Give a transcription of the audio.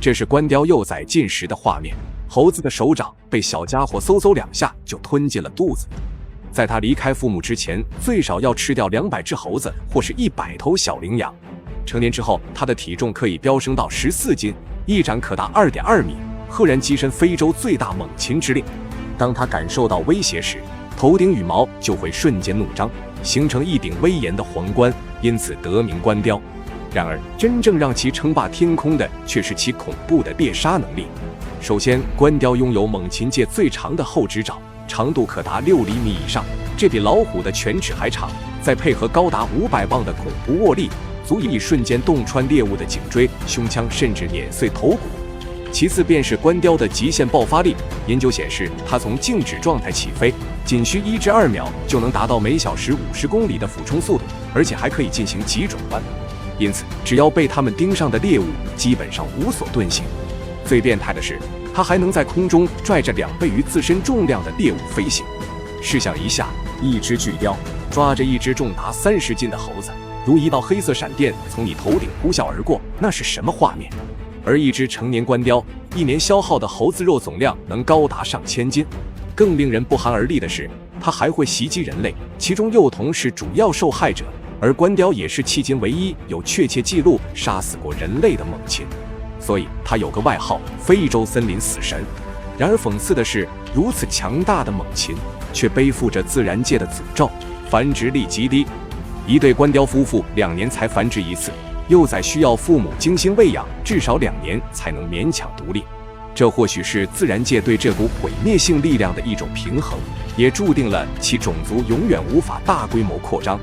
这是关雕幼崽进食的画面，猴子的手掌被小家伙嗖嗖2下就吞进了肚子。在他离开父母之前，最少要吃掉200只猴子或是100头小羚羊。成年之后，他的体重可以飙升到14斤，一展可达2.2米，赫然跻身非洲最大猛禽之列。当他感受到威胁时，头顶羽毛就会瞬间怒张，形成一顶威严的皇冠，因此得名关雕。然而，真正让其称霸天空的却是其恐怖的猎杀能力。首先，关雕拥有猛禽界最长的后肢爪，长度可达6厘米以上，这比老虎的犬齿还长。再配合高达500磅的恐怖握力，足以瞬间洞穿猎物的颈椎、胸腔，甚至碾碎头骨。其次便是关雕的极限爆发力。研究显示，它从静止状态起飞，仅需1至2秒就能达到每小时50公里的俯冲速度，而且还可以进行急转弯。因此，只要被它们盯上的猎物，基本上无所遁形。最变态的是，它还能在空中拽着2倍于自身重量的猎物飞行。试想一下，一只巨雕抓着一只重达30斤的猴子，如一道黑色闪电从你头顶呼啸而过，那是什么画面？而一只成年关雕一年消耗的猴子肉总量能高达上千斤。更令人不寒而栗的是，它还会袭击人类，其中幼童是主要受害者，而关雕也是迄今唯一有确切记录杀死过人类的猛禽，所以它有个外号——非洲森林死神。然而讽刺的是，如此强大的猛禽却背负着自然界的诅咒，繁殖力极低。一对关雕夫妇2年才繁殖一次，幼崽需要父母精心喂养，至少2年才能勉强独立。这或许是自然界对这股毁灭性力量的一种平衡，也注定了其种族永远无法大规模扩张。